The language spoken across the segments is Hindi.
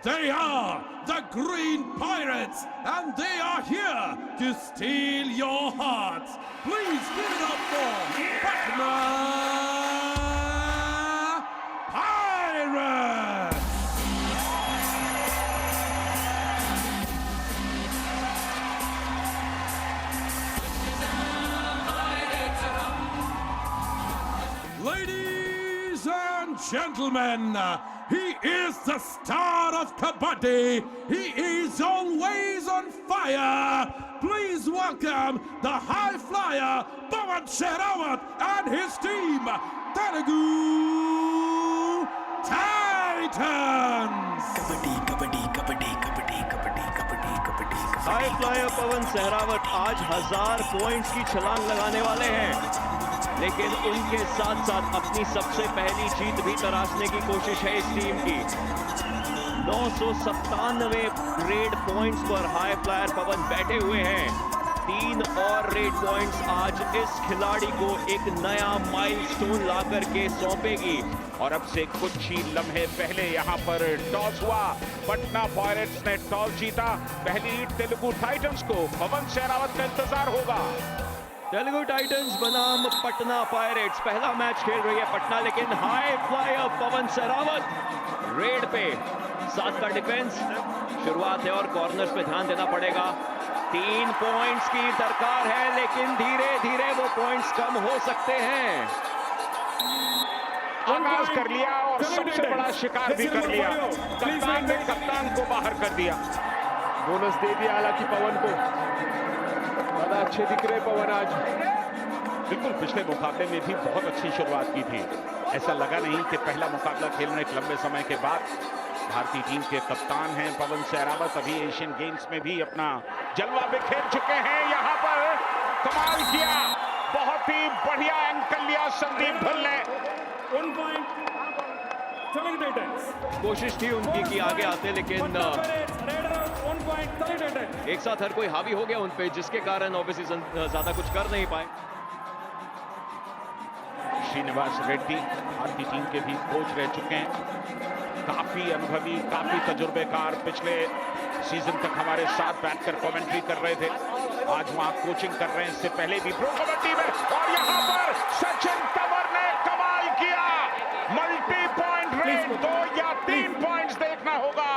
They are the Green Pirates, and they are here to steal your hearts. Please give it up for Patna Pirates! Ladies and gentlemen, he is the star of Kabaddi. He is always on fire. Please welcome the high flyer, Pawan Sehrawat and his team, Telugu Titans. Kabaddi kabaddi kabaddi kabaddi kabaddi kabaddi kabaddi high flyer Pawan Sehrawat आज 1000 पॉइंट्स की छलांग लगाने वाले हैं, लेकिन उनके साथ साथ अपनी सबसे पहली जीत भी तराशने की कोशिश है इस टीम की। 997 रेड पॉइंट्स पर हाई फ्लायर पवन बैठे हुए हैं। 3 और रेड पॉइंट्स आज इस खिलाड़ी को एक नया माइलस्टोन ला करके सौंपेगी। और अब से कुछ ही लम्हे पहले यहाँ पर टॉस हुआ। पटना पायरेट्स ने टॉस जीता। पहली लीड तेलुगु टाइटंस को। पवन सहरावत का इंतजार होगा। तेलुगु टाइटंस बनाम पटना पायरेट्स पहला मैच खेल रही है पटना, लेकिन high flyer Pawan Sehrawat red पे 7 का डिफेंस। शुरुआत है और कॉर्नर्स पे ध्यान देना पड़ेगा। 3 पॉइंट्स की दरकार है, लेकिन धीरे धीरे वो पॉइंट्स कम हो सकते हैं। आगाज कर लिया और सबसे बड़ा शिकार भी कर लिया। कप्तान ने कप्तान को बाहर कर दिया। बोनस दे दिया हालांकि पवन को। ज्यादा अच्छे दिख रहे पवन आज। बिल्कुल, पिछले मुकाबले में भी बहुत अच्छी शुरुआत की थी। ऐसा लगा नहीं कि पहला मुकाबला खेलने के लंबे समय के बाद। भारतीय टीम के कप्तान हैं पवन सहरावत। अभी एशियन गेम्स में भी अपना जलवा बिखेर चुके हैं। यहाँ पर कमाल किया, बहुत ही बढ़िया एंकल लिया संदीप ढुल ने। 1 point Telugu Titans. कोशिश थी उनकी कि आगे आते, लेकिन 1 point Telugu Titans. एक साथ हर कोई हावी हो गया उन पे, जिसके कारण ऑब्वियसली ज्यादा कुछ कर नहीं पाए। श्रीनिवास रेड्डी भारतीय टीम के भी कोच रह चुके हैं। काफी अनुभवी, काफी तजुर्बेकार। पिछले सीजन तक हमारे साथ बैठकर कमेंट्री कर रहे थे। आज वहां कोचिंग कर रहे हैं। इससे पहले भी प्रो कबड्डी में। और यहाँ पर सचिन तंवर ने कमाल किया। Multi point red. 2 या 3 पॉइंट्स देखना होगा।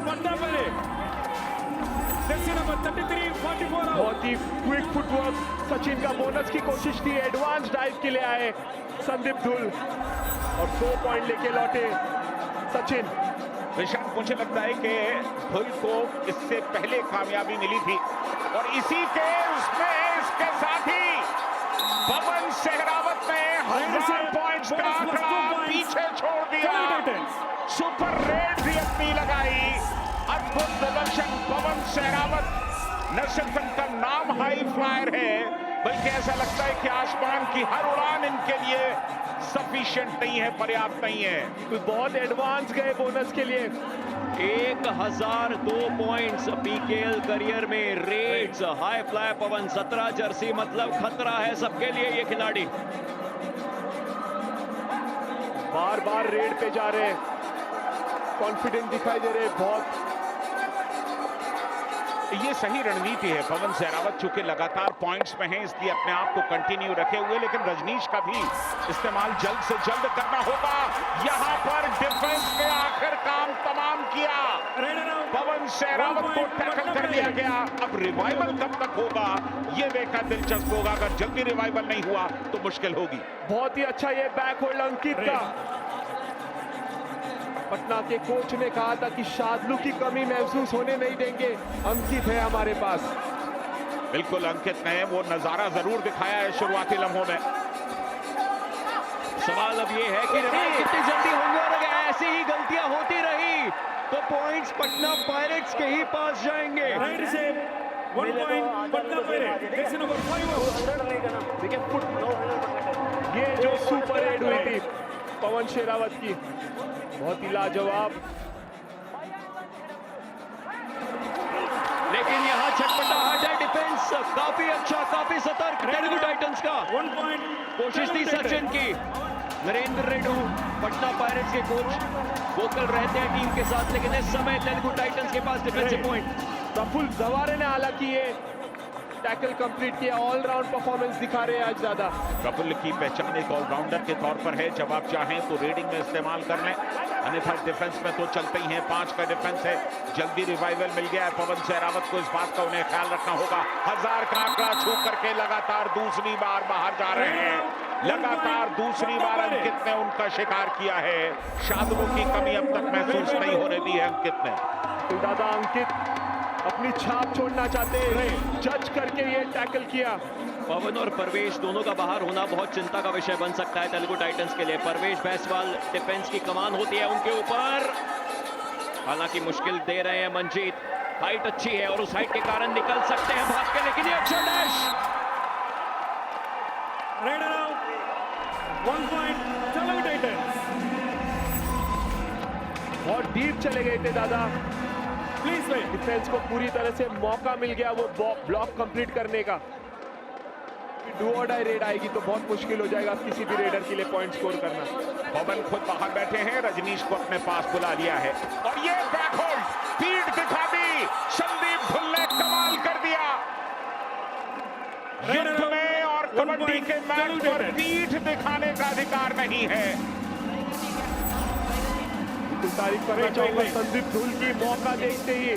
Patna Pirates. Jersey number 33-44. बहुत ही क्विक फुटवर्क। सचिन का बोनस की कोशिश थी। एडवांस डाइव के लिए आए संदीप ढुल और 2 पॉइंट लेके लौटे सचिन। विशाल, मुझे लगता है कि ढुल को इससे पहले कामयाबी मिली थी और इसी के उसमें इसके साथ ही पवन सहरावत ने 1000 पॉइंट्स का आंकड़ा पीछे छोड़ दिया। सुपर रेड भी अपनी लगाई। अद्भुत प्रदर्शन पवन सहरावत। न सिर्फ इनका नाम हाई फ्लायर है, बल्कि ऐसा लगता है कि आसमान की हर उड़ान इनके लिए सफिशिएंट नहीं है, पर्याप्त नहीं है। बहुत एडवांस गए बोनस के लिए। 1002 पॉइंट्स पीकेएल करियर में रेड्स। हाई फ्लाई पवन 17 जर्सी, मतलब खतरा है सबके लिए ये खिलाड़ी। बार बार रेड पे जा रहे हैं, कॉन्फिडेंट दिखाई दे रहे बहुत। ये सही रणनीति है। पवन सहरावत चूंकि लगातार पॉइंट्स में हैं, इसलिए अपने आप को कंटिन्यू रखे हुए, लेकिन रजनीश का भी इस्तेमाल जल्द से जल्द करना होगा। यहाँ पर डिफेंस ने आखिर काम तमाम किया। पवन सहरावत को टैकल कर लिया गया। अब रिवाइवल कब तक होगा ये देखना दिलचस्प होगा। अगर जल्दी रिवाइवल नहीं हुआ तो मुश्किल होगी। बहुत ही अच्छा ये बैक होल्ड अंकित का। पटना के कोच ने कहा था कि शादलू की कमी महसूस होने नहीं देंगे। अंकित है हमारे पास। बिल्कुल, अंकित ने वो नजारा जरूर दिखाया है शुरुआती लम्हों में। सवाल अब ये है कि रिवाइव कितनी जल्दी होंगे, और अगर ऐसी ही गलतियां होती रही तो पॉइंट्स पटना पायरेट्स के ही पास जाएंगे। 1 point Patna Pirates. Jersey number 5. ये जो सुपर रेड हुई थी पवन सहरावत की, बहुत ही लाजवाब। लेकिन यहाँ चटपटा हार्ड है डिफेंस, काफी अच्छा, काफी सतर्क तेलुगु टाइटंस का। 1 point. कोशिश थी सचिन की। नरेंद्र रेड्डी पटना पायरेट्स के कोच वोकल रहते हैं टीम के साथ, लेकिन इस समय तेलुगु टाइटंस के पास डिफेंसिव पॉइंट। प्रफुल्ल जवारे ने हालांकि ये टैकल कंप्लीट किया, ऑलराउंड परफॉर्मेंस दिखा रहे हैं आज ज्यादा। प्रफुल्ल की पहचान एक ऑलराउंडर के तौर पर है, जब आप चाहें तो रेडिंग में इस्तेमाल कर लें, अन्यथा डिफेंस में तो चलते ही हैं। 5 का डिफेंस है, जल्दी रिवाइवल मिल गया है पवन सहरावत को, इस बात का उन्हें ख्याल रखना होगा। 1000 का आंकड़ा छू करके लगातार दूसरी बार बाहर जा रहे हैं, लगातार दूसरी बार अंकित ने उनका शिकार किया है। शादवों की कमी अब तक महसूस नहीं होने दी है अंकित ने। तो दादा अंकित अपनी छाप छोड़ना चाहते हैं, जज करके ये टैकल किया। पवन और परवेश दोनों का बाहर होना बहुत चिंता का विषय बन सकता है तेलुगु टाइटंस के लिए। परवेश बैसवाल डिफेंस की कमान होती है उनके ऊपर, हालांकि मुश्किल दे रहे हैं मंजीत। हाइट अच्छी है और उस हाइट के कारण निकल सकते हैं भाग के, लेकिन ये अच्छा dash. Right around. 1 point. Telugu Titans. बहुत डीप चले गए थे दादा, Please wait. डिफेंस को पूरी तरह से मौका मिल गया वो ब्लॉक कंप्लीट करने का। डू और डाई रेड आएगी तो बहुत मुश्किल हो जाएगा किसी भी रेडर के लिए पॉइंट स्कोर करना। पवन खुद बाहर बैठे हैं, रजनीश को अपने पास बुला लिया है और ये बैक होल्ड स्पीड दिखा दी। संदीप धुल ने कमाल कर दिया युद्ध में, और कबड्डी के मैच पर पीठ दिखाने का अधिकार नहीं है। तारीफ करना चाहूंगा संदीप धुल की, मौका देखते ही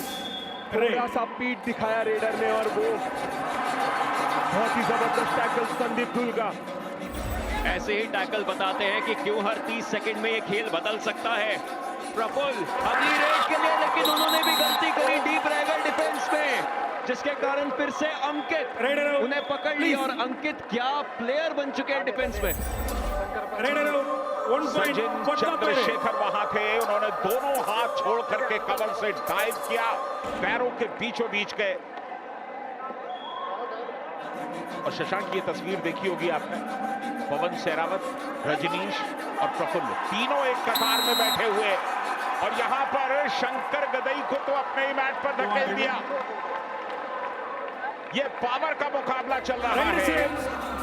थोड़ा सा पीठ दिखाया रेडर ने, और वो बहुत ही जबरदस्त टैकल संदीप धुल का। ऐसे ही टैकल बताते हैं कि क्यों हर 30 सेकंड में ये खेल बदल सकता है। प्रफुल्ल अगली रेड के लिए, लेकिन उन्होंने भी गलती करी, डीप रह गए डिफेंस में, जिसके कारण फिर से अंकित उन्हें पकड़ लिया। और अंकित क्या प्लेयर बन चुके हैं डिफेंस में। Right around. 1 point. Sachin Patna Pirates. Chandrashekhar वहां थे, उन्होंने दोनों हाथ छोड़ करके कवर से डाइव किया, पैरों के बीचों बीच गए। और शशांक ये तस्वीर देखी होगी आपने, पवन सहरावत, रजनीश और प्रफुल्ल तीनों एक कतार में बैठे हुए, और यहां पर शंकर गदई को तो अपने ही मैट पर धकेल दिया। ये पावर का मुकाबला चल रहा है।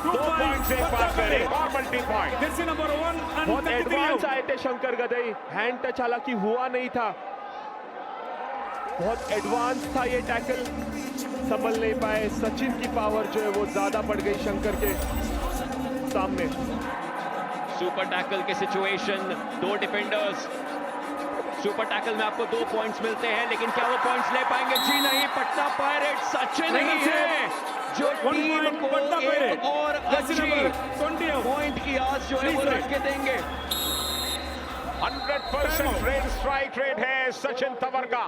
2 पॉइंट से पास कर एक और multi point. Jersey number 1 and बहुत 33 एडवांस out. आए थे शंकर गदई, हैंड टच हालांकि हुआ नहीं था, बहुत एडवांस था ये टैकल, संभल नहीं पाए। सचिन की पावर जो है वो ज्यादा बढ़ गई शंकर के सामने। सुपर टैकल के सिचुएशन, 2 डिफेंडर्स, सुपर टैकल में आपको 2 पॉइंट्स मिलते हैं, लेकिन क्या वो पॉइंट्स ले पाएंगे? जी नहीं। पटना पायरेट्स सचिन ही है जो 1 टीम point. को Patna एक Pirates. और Jersey अच्छी number 20 out. पॉइंट की आस जो है वो Please रख के देंगे। 100% रेड स्ट्राइक रेट है सचिन तंवर का।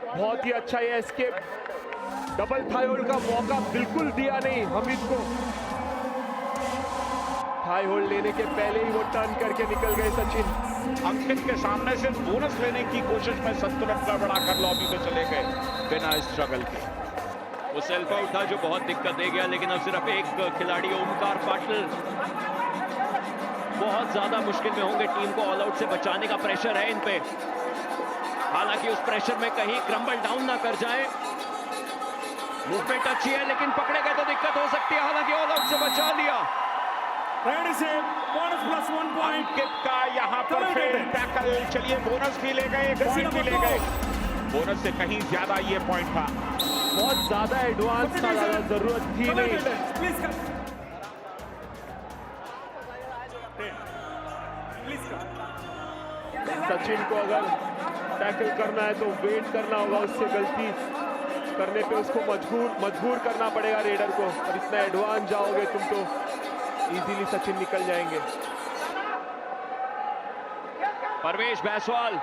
बहुत ही अच्छा ये एस्केप, डबल थाई होल्ड का मौका बिल्कुल दिया नहीं हमीद को। थाई होल्ड लेने के पहले ही वो टर्न करके निकल गए सचिन। अंकित के सामने से बोनस लेने की कोशिश में संतुलन गड़बड़ाकर लॉबी में चले गए बिना स्ट्रगल के। वो सेल्फ आउट था जो बहुत दिक्कत दे गया, लेकिन अब सिर्फ एक खिलाड़ी ओमकार पाटिल बहुत ज्यादा मुश्किल में होंगे। टीम को ऑल आउट से बचाने का प्रेशर है इन पे, हालांकि उस प्रेशर में कहीं क्रम्बल डाउन ना कर जाए। मूवमेंट अच्छी है, लेकिन पकड़े गए तो दिक्कत हो सकती है, हालांकि ऑल आउट से बचा लिया। Right save. Bonus plus 1 point. अंकित का यहाँ पर फेल टैकल, चलिए बोनस भी ले गए, पॉइंट भी ले गए। बोनस से कहीं ज्यादा ये पॉइंट था। बहुत ज्यादा एडवांस था, ज्यादा जरूरत थी Telugu नहीं। Titans. Please come. Please come. Sachin को अगर टैकल करना है तो वेट करना होगा, उससे गलती करने पे उसको मजबूर करना पड़ेगा रेडर को। और इतना एडवांस जाओगे तुम तो इजीली सचिन निकल जाएंगे। परवेश बैसवाल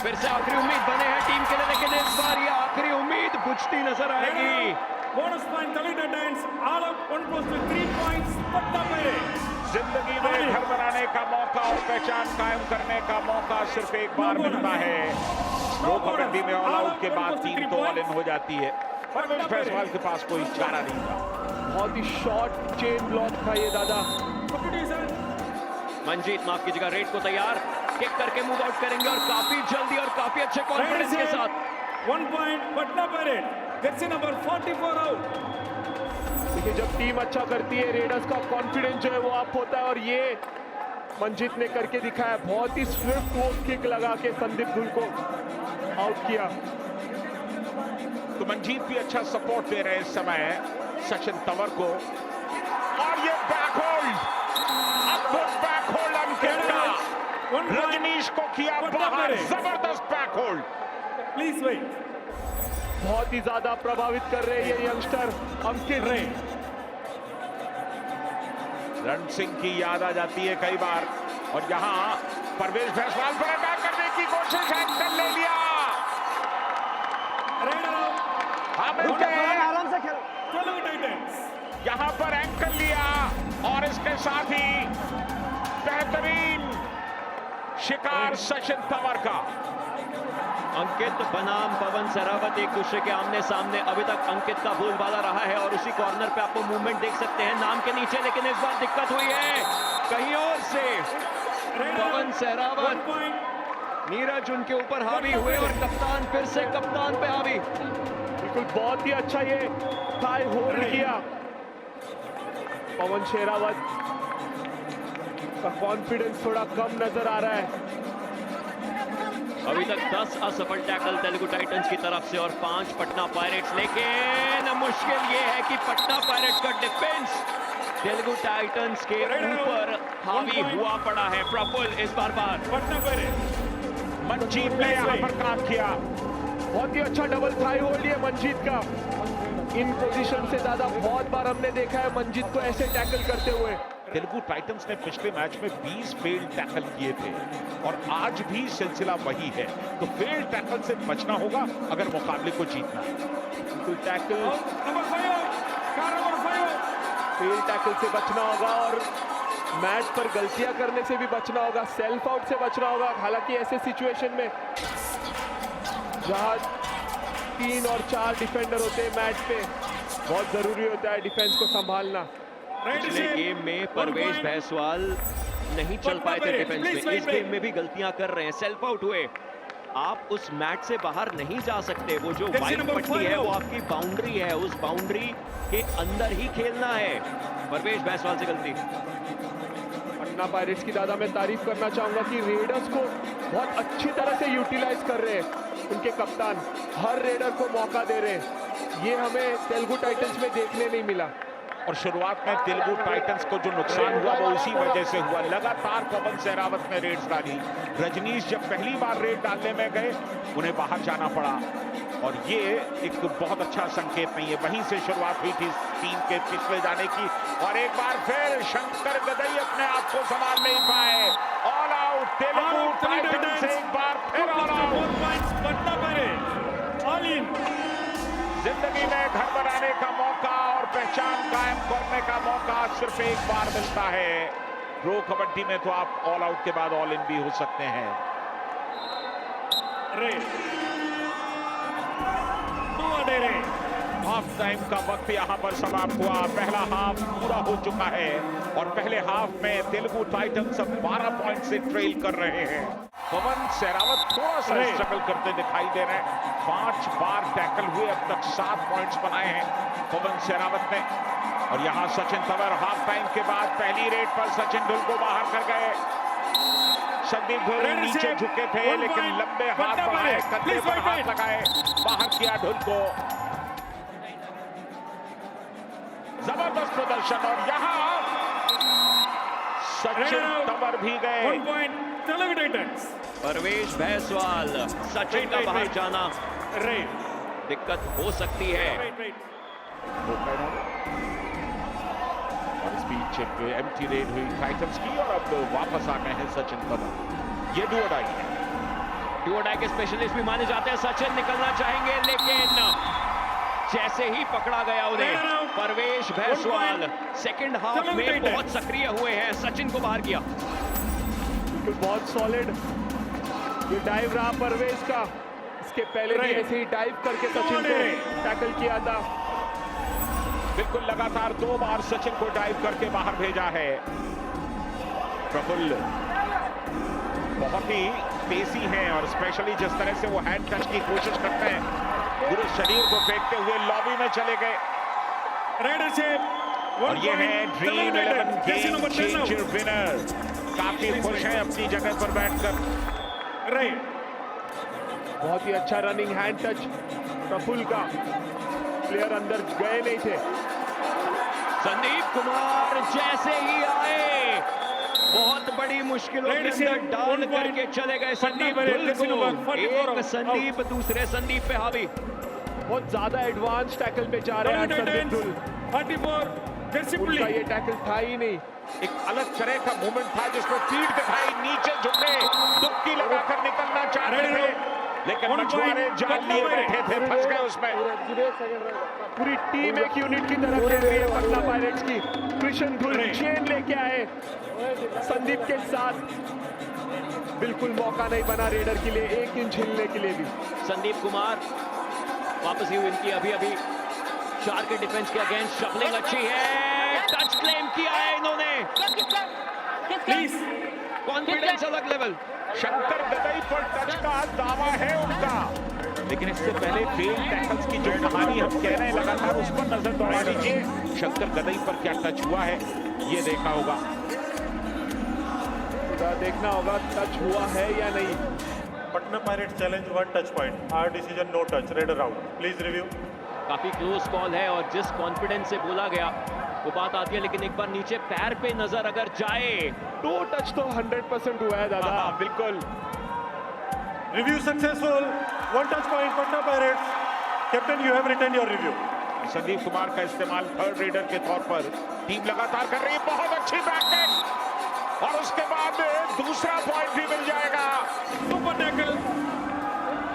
फिर से आखिरी उम्मीद बने हैं टीम के लिए, लेकिन इस बार ये आखिरी उम्मीद बुझती नजर आएगी। Bonus point Telugu Titans. All out 1 plus 3 points. Patna Pirates. जिंदगी में घर बनाने का मौका और पहचान कायम करने का मौका सिर्फ एक बार मिलता है। प्रो कबड्डी में ऑल आउट के बाद टीम तो ऑल इन हो जाती है। परवेश बैसवाल के पास कोई चारा नहीं था। बहुत ही शॉर्ट चेन ब्लॉक था ये दादा। मंजीत माफ कीजिएगा, रेड को तैयार, किक करके मूव आउट करेंगे और काफी जल्दी और काफी अच्छे कॉन्फिडेंस के साथ। 1 point Patna Pirates. Jersey number 44 out. देखिए जब टीम अच्छा करती है रेडर्स का कॉन्फिडेंस जो है वो अप होता है और ये मंजीत ने करके दिखाया। बहुत ही स्विफ्ट वो किक लगा के संदीप धुल को आउट किया। तो मंजीत भी अच्छा सपोर्ट दे रहे हैं इस समय सचिन तंवर को। और ये बैक होल्ड, अद्भुत बैक होल्ड अंकित का, रजनीश को किया बाहर, जबरदस्त बैक होल्ड। Please wait. बहुत ही ज्यादा प्रभावित कर रहे हैं ये यंगस्टर अंकित रे। रण सिंह की याद आ जाती है कई बार। और यहां परवेश जायसवाल पर अटैक करने की कोशिश, एंकल ले लिया। आराम से खेलो। Telugu Titans. यहां पर एंकल लिया और इसके साथ ही बेहतरीन शिकार सचिन तंवर का। अंकित बनाम पवन सहरावत एक दूसरे के आमने सामने। अभी तक अंकित का बोलबाला रहा है और उसी कॉर्नर पे आपको मूवमेंट देख सकते हैं नाम के नीचे, लेकिन इस बार दिक्कत हुई है कहीं और से। पवन सहरावत, नीरज उनके ऊपर हावी हुए और कप्तान फिर से कप्तान पे हावी। बिल्कुल बहुत ही अच्छा ये थाई होल्ड किया। पवन शेरावत का कॉन्फिडेंस थोड़ा कम नजर आ रहा है। अभी तक 10 असफल टैकल तेलुगु टाइटंस की तरफ से और 5 पटना पायरेट्स। लेकिन मुश्किल ये है कि पटना पायरेट्स का डिफेंस तेलुगु टाइटंस के ऊपर हावी हुआ पड़ा है। प्रफुल्ल इस बार पटना Pirates. मंजीत ने यहां पर काम किया। बहुत ही अच्छा डबल थाई होल्ड है मंजीत का। इन पोजीशन से ज्यादा बहुत बार हमने देखा है मंजीत को ऐसे टैकल करते हुए। तेलुगु टाइटंस ने पिछले मैच में 20 फेल्ड टैकल किए थे और आज भी सिलसिला वही है। तो फेल्ड टैकल से बचना होगा अगर मुकाबले को जीतना है। तो tackle Number 5. Car number 5. Fail tackle से बचना होगा और मैच पर गलतियां करने से भी बचना होगा, सेल्फ आउट से बचना होगा। हालांकि ऐसे सिचुएशन में जहां 3 और 4 डिफेंडर होते हैं मैच पे, बहुत जरूरी होता है डिफेंस को संभालना। पिछले गेम में परवेश जायसवाल नहीं चल पाए थे डिफेंस में, इस गेम में भी गलतियां कर रहे हैं, सेल्फ आउट हुए। आप उस मैच से बाहर नहीं जा सकते। वो जो वाइट पट्टी है वो आपकी बाउंड्री है, उस बाउंड्री के अंदर ही खेलना है। परवेश जायसवाल से गलती। पटना पायरेट्स की दादा मैं तारीफ करना चाहूंगा कि रेडर्स को बहुत अच्छी तरह से यूटिलाइज कर रहे हैं। उनके कप्तान हर रेडर को मौका दे रहे हैं। ये हमें तेलुगु टाइटंस में देखने नहीं मिला। और शुरुआत में तेलुगु टाइटंस को जो नुकसान हुआ वो इसी वजह से हुआ। लगातार पवन सहरावत ने रेड्स डाली। रजनीश जब पहली बार रेड डालने में गए उन्हें बाहर जाना पड़ा और ये एक बहुत अच्छा संकेत नहीं है। वहीं से शुरुआत हुई थी टीम के पिछले जाने की और एक बार फिर शंकर गदई अपने आप को संभाल नहीं पाए। ऑल आउट तेलुगु टाइटंस एक बार फिर all out. 4 points Patna Pirates. All in. जिंदगी में घर बनाने का मौका और पहचान कायम करने का मौका सिर्फ एक बार मिलता है। प्रो कबड्डी में तो आप ऑल आउट के बाद ऑल इन भी हो सकते हैं। हाफ टाइम का वक्त यहां पर समाप्त हुआ। पहला हाफ पूरा हो चुका है और पहले हाफ में तेलुगु टाइटंस अब 12 पॉइंट से ट्रेल कर रहे हैं। पवन सहरावत थोड़ा सा स्ट्रगल करते दिखाई दे रहे हैं। 5 बार टैकल हुए, अब तक 7 पॉइंट्स बनाए हैं पवन सहरावत ने। और यहां सचिन तंवर हाफ टाइम के बाद पहली रेड पर सचिन धुल को बाहर कर गए। संदीप धुल नीचे झुके थे लेकिन लंबे हाथ बढ़ाए, कंधे पर हाथ लगाए, बाहर किया धुल को। जबरदस्त प्रदर्शन और यहां सचिन तंवर भी गए। 1 point तेलुगु टाइटंस. परवेश जायसवाल, सचिन का बाहर जाना दिक्कत हो सकती है। और इस बीच एक एम्प्टी रेड हुई टाइटंस की और अब वापस आ गए हैं सचिन तंवर। ये डू और डाई है। डू और डाई के स्पेशलिस्ट भी माने जाते हैं। सचिन निकलना चाहेंगे लेकिन जैसे ही पकड़ा गया उन्हें, परवेश जायसवाल सेकंड हाफ में बहुत सक्रिय हुए हैं, सचिन को बाहर किया। बहुत सॉलिड ये डाइव रहा परवेश का। इसके पहले भी ऐसे ही डाइव करके सचिन को टैकल किया था। बिल्कुल लगातार 2 बार सचिन को डाइव करके बाहर भेजा है। प्रफुल्ल बहुत ही तेजी हैं और स्पेशली जिस तरह से वो हैंड टच की कोशिश करते हैं पूरे शरीर को फेंकते हुए लॉबी में चले गए। Raider shape. और 1 ये है point. Dream Telugu 11 Titans. Jersey game number 10 out. Changer winner. काफी खुश हैं अपनी जगह पर बैठकर। Right. बहुत ही अच्छा रनिंग हैंड टच प्रफुल्ल का, प्लेयर अंदर गए नहीं थे। संदीप कुमार जैसे ही आए बहुत बड़ी मुश्किलों के अंदर डाल करके चले गए संदीप धुल को। एक संदीप दूसरे संदीप पे हावी। बहुत ज्यादा एडवांस टैकल पे जा रहे हैं Telugu संदीप धुल। Titans. 44. Jersey उनका Pulli. ये टैकल था ही नहीं। एक अलग तरह का मूवमेंट था जिसमें फीड दिखाई, नीचे झुके, दुबकी लगाकर निकलना चाहते थे, लेकिन मछुआरे जाल लिए बैठे थे, फंस गए उसमें। पूरी टीम एक यूनिट की तरफ खेल रही है पटना पायरेट्स की। कृष्ण धुल चेन लेके आए संदीप के साथ। बिल्कुल मौका नहीं बना रेडर के लिए एक इंच हिलने के लिए भी। संदीप कुमार वापसी हुई इनकी अभी चार के डिफेंस के अगेंस्ट शफलिंग अच्छी है, टच क्लेम किया है इन्होंने। Please. कॉन्फिडेंस अलग लेवल। शंकर गदई पर टच का दावा है उनका, लेकिन इससे पहले फेल टैकल्स की जो कहानी हम कह रहे हैं लगातार, उस पर नजर दौड़ा लीजिए। शंकर गदई पर क्या टच हुआ है ये देखा होगा, पूरा देखना होगा टच हुआ है या नहीं। Patna Pirates challenge 1 touch point. Our decision no touch. Raider out. Please review. काफी क्लोज कॉल है और जिस कॉन्फिडेंस से बोला गया वो बात आती है, लेकिन एक बार नीचे पैर पे नजर अगर जाए। टो टच तो 100% हुआ है दादा। हाँ, बिल्कुल। Review successful. 1 touch point. Patna Pirates. Captain, you have written your review. Sandeep Kumar का इस्तेमाल थर्ड रेडर के तौर पर टीम लगातार कर रही है। बहुत अच्छी बैकनेट और उसके बाद दूसरा पॉइंट भी मिल जाएगा। Super tackle.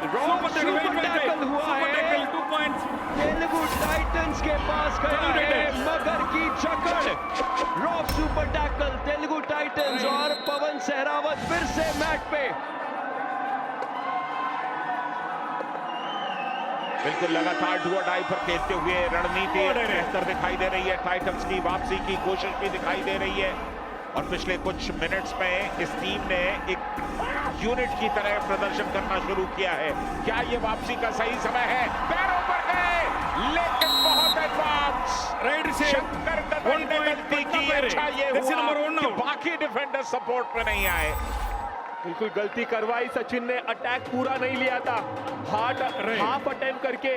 Super tackle. Wait, wait, wait. Tackle हुआ Super है। tackle. 2 points. तेलुगु टाइटंस के पास गया है मगर की जकड़। Rock super tackle Telugu Titans और पवन सहरावत फिर से मैट पे। बिल्कुल लगातार डू और डाई पर खेलते हुए रणनीति बेहतर दिखाई दे रही है। टाइटंस की वापसी की कोशिश भी दिखाई दे रही है और पिछले कुछ मिनट्स में इस टीम ने एक यूनिट की तरह प्रदर्शन करना शुरू किया है। क्या ये वापसी का सही समय है? पैरों पर गए लेकिन बहुत एडवांस। Raider shape. शंकर गदई ने गलती की। अच्छा ये Jersey number हुआ 1 कि out. बाकी डिफेंडर सपोर्ट में नहीं आए। बिल्कुल गलती करवाई सचिन ने। अटैक पूरा नहीं लिया था, हाफ अटेम्प्ट करके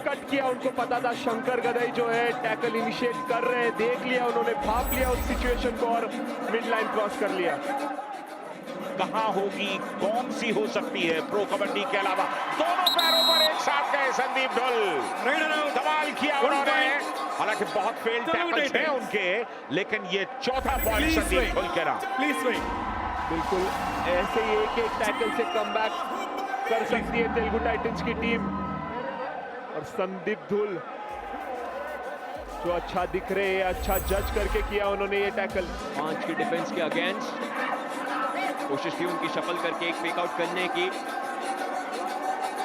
कट किया। उनको पता था शंकर गदई जो है टैकल इनिशिएट कर रहे हैं, देख लिया उन्होंने, भाप लिया उस सिचुएशन को और मिड लाइन क्रॉस कर लिया। कहां होगी, कौन सी हो सकती है प्रो कबड्डी के अलावा? दोनों पैरों पर एक साथ गए संदीप ढुल। Raider out. कमाल किया 1 उन्होंने। point. हालांकि बहुत फेल Telugu टैकल्स हैं Titans. उनके, लेकिन ये चौथा point Please Sandeep wait. Dhull के रहा। Please wait. बिल्कुल ऐसे ही एक एक टैकल से कमबैक कर सकती है तेलुगु टाइटंस की टीम। और संदीप धुल जो अच्छा दिख रहे हैं, अच्छा जज करके किया उन्होंने ये टैकल। 5 की डिफेंस के अगेंस्ट कोशिश की उनकी शफल करके एक फेक आउट करने की।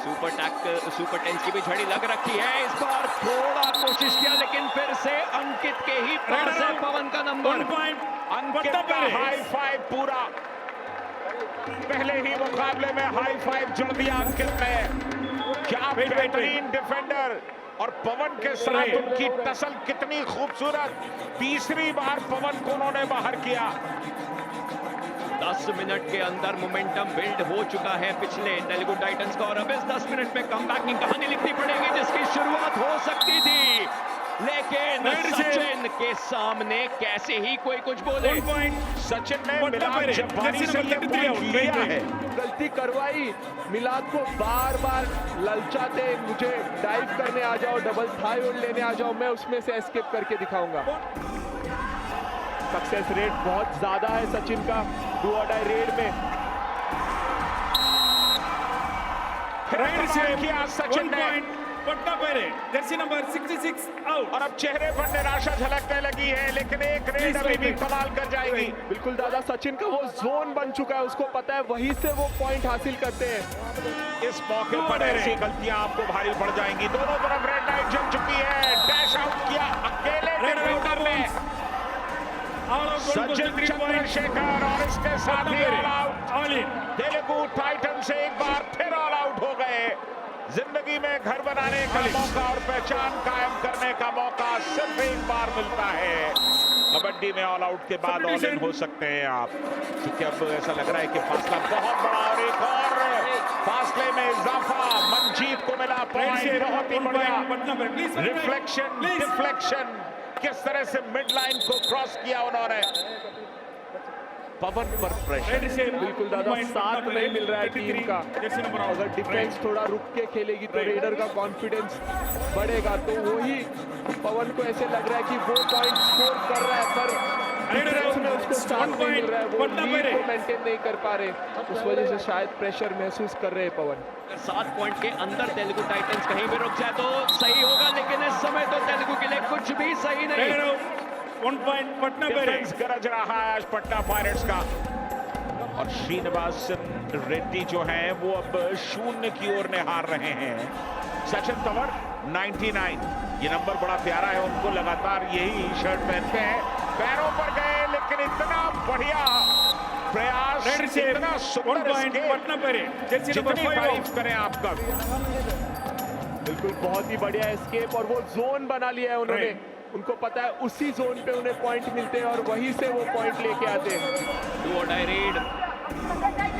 सुपर टेंस की भी झड़ी लग रखी है। इस बार थोड़ा कोशिश किया लेकिन फिर से अंकित के ही पास है पवन का नंबर। 1 point. अंकित Patna का Pirates. हाई फाइव पूरा, पहले ही मुकाबले में हाई फाइव जोड़ दिया अंकित ने। क्या बेहतरीन डिफेंडर और पवन के साथ उनकी टसल कितनी खूबसूरत। तीसरी बार पवन को उन्होंने बाहर किया। 10 मिनट के अंदर मोमेंटम बिल्ड हो चुका है पिछले तेलुगु टाइटंस का और अब इस 10 मिनट में कमबैक की कहानी लिखनी पड़ेगी जिसकी शुरुआत हो सकती थी, लेकिन सचिन के सामने कैसे ही कोई कुछ बोले। 1 point. सचिन ने Patna मिलाद Pirates. जब्बानी Jersey से number ये 33 पॉइंट out. लिया Wait, है। wait. गलती करवाई, मिलाद को बार बार ललचाते, मुझे डाइव करने आ जाओ, डबल थाई होल्ड लेने आ जाओ, मैं उसमें से एस्केप करके दिखाऊंगा। सक्सेस रेट बहुत ज्यादा है सचिन का डू और डाई रेड में। Raider shape. किया सचिन 1 ने। point. Patna Pirates. Jersey number 66 out. और अब चेहरे पर निराशा झलकने लगी है, लेकिन एक रेड अभी भी कमाल कर जाएगी। बिल्कुल दादा, सचिन का वो जोन बन चुका है, उसको पता है वहीं से वो पॉइंट हासिल करते हैं। इस मौके पर ऐसी गलतियां आपको भारी पड़ जाएंगी। दोनों तरफ रेड लाइट जम चुकी है। डैश आउट किया अकेले डिफेंडर ने। सचिन चंद्रशेखर और इसके साथ ही all out. All in. Telugu Titans एक बार फिर ऑल आउट हो गए। जिंदगी जिंदगी में घर बनाने का मौका और पहचान कायम करने का मौका सिर्फ एक बार मिलता है। कबड्डी में ऑल आउट के बाद ऑल इन हो सकते हैं आप, क्योंकि अब ऐसा लग रहा है कि फासला बहुत बड़ा और एक और फासले में इजाफा मनजीत को मिला पॉइंट। बहुत ही बढ़िया रिफ्लेक्शन डिफ्लेक्शन, किस तरह से मिड लाइन को क्रॉस किया उन्होंने। पवन पर प्रेशर बिल्कुल दादा, साथ नहीं मिल रहा है टीम का। अगर डिफेंस थोड़ा रुक के खेलेगी तो रेडर का कॉन्फिडेंस बढ़ेगा, तो वही पवन को ऐसे लग रहा है कि वो पॉइंट स्कोर कर रहा है पर डिफेंस में उसको चांस नहीं मिल रहा है, वो लीड को मेंटेन नहीं कर पा रहे, उस वजह से शायद प्रेशर महसूस कर रहे हैं पवन। 7 पॉइंट के अंदर तेलुगु टाइटंस कहीं भी रुक जाए तो सही होगा, लेकिन इस समय तो तेलुगु के लिए कुछ भी सही नहीं। 1 point पटना डिफेंस गरज रहा है आज पटना पायरेट्स का, और श्रीनिवास रेड्डी जो हैं वो अब 0 की ओर निहार रहे हैं। सचिन तंवर 99, ये नंबर बड़ा प्यारा है उनको, लगातार यही शर्ट पहनते हैं। पैरों पर गए लेकिन इतना बढ़िया प्रयास, इतना सुंदर escape, जितनी तारीफ करें आपका। बिल्कुल बहुत ही बढ़िया एस्केप, और वो जोन बना लिया है उन्होंने, उनको पता है उसी जोन पे उन्हें पॉइंट मिलते हैं और वहीं से वो पॉइंट लेके आते हैं। डू और डाई रेड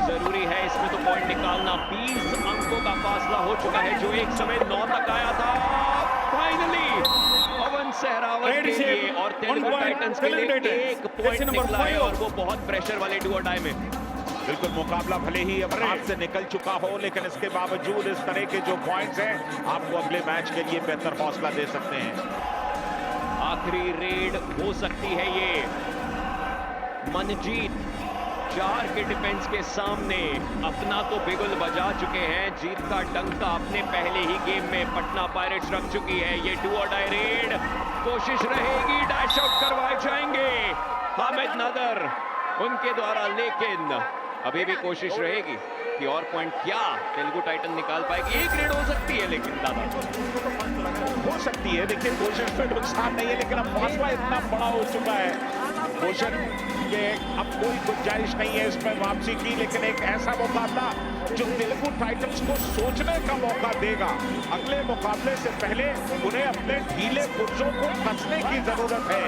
जरूरी है इसमें तो पॉइंट निकालना। 20 अंकों का फासला हो चुका है जो एक समय 9 तक आया था। फाइनली पवन सहरावत के लिए और तेलुगु टाइटंस के लिए 1 पॉइंट निकला है, और वो बहुत प्रेशर वाले डू और डाई में। बिल्कुल मुकाबला भले ही अब हाथ से निकल चुका हो, लेकिन इसके बावजूद इस तरह के जो पॉइंट्स हैं आपको अगले मैच के लिए बेहतर हौसला दे सकते हैं। आखिरी रेड हो सकती है ये। मनजीत 4 के डिफेंस के सामने अपना तो बिगुल बजा चुके हैं, जीत का डंका अपने पहले ही गेम में पटना पायरेट्स रख चुकी है। ये डू और डाई रेड, कोशिश रहेगी, डैश आउट करवाए जाएंगे हामिद नदर उनके द्वारा, लेकिन अभी भी कोशिश रहेगी कि और पॉइंट क्या तेलुगु टाइटन निकाल पाएगी। एक रेड हो सकती है, लेकिन दादा हो सकती है, देखिए कोशिश पे नुकसान नहीं है, लेकिन अब फासला इतना बड़ा हो चुका है कोशिश के, अब कोई गुंजाइश नहीं है इसमें वापसी की। लेकिन एक ऐसा मुकाबला जो तेलुगु टाइटंस को सोचने का मौका देगा। अगले मुकाबले से पहले उन्हें अपने ढीले पुर्जों को कसने की जरूरत है।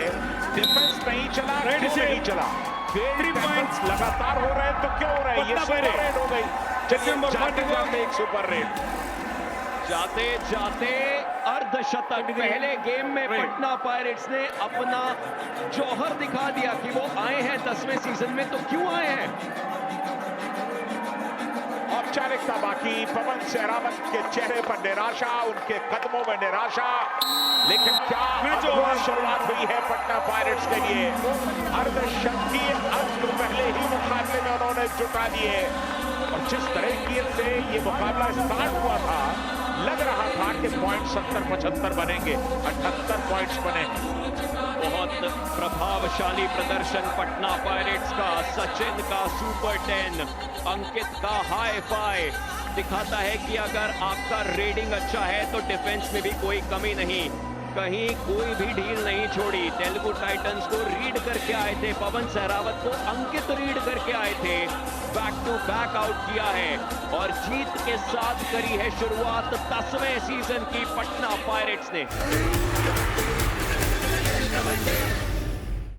डिफेंस नहीं चला, नहीं चला, पॉइंट्स लगातार हो रहे हैं तो क्यों हो रहे हैं? ये सुपर रेड हो गई। चलिए जाते जाते एक सुपर रेड, जाते जाते अर्धशतक। पहले गेम में पटना पायरेट्स ने अपना जौहर दिखा दिया कि वो आए हैं 10वें सीजन में, तो क्यों आए हैं। औपचारिकता बाकी, पवन सहरावत के चेहरे पर निराशा, उनके कदमों में निराशा, लेकिन क्या अद्भुत शुरुआत हुई है पटना पायरेट्स के लिए। अर्धशतकीय अंक पहले ही मुकाबले में उन्होंने जुटा दिए, और जिस तरह से ये मुकाबला स्टार्ट हुआ था लग रहा था कि पॉइंट 70-75 बनेंगे, 78 पॉइंट्स बने। बहुत प्रभावशाली प्रदर्शन पटना पायरेट्स का। सचिन का सुपर 10, अंकित का हाई फाई दिखाता है कि अगर आपका रेडिंग अच्छा है तो डिफेंस में भी कोई कमी नहीं, कहीं कोई भी ढील नहीं छोड़ी। तेलुगु टाइटंस को रीड करके आए थे, पवन सहरावत को अंकित रीड करके आए थे, बैक टू बैक आउट किया है और जीत के साथ करी है शुरुआत 10वें सीजन की पटना पायरेट्स ने।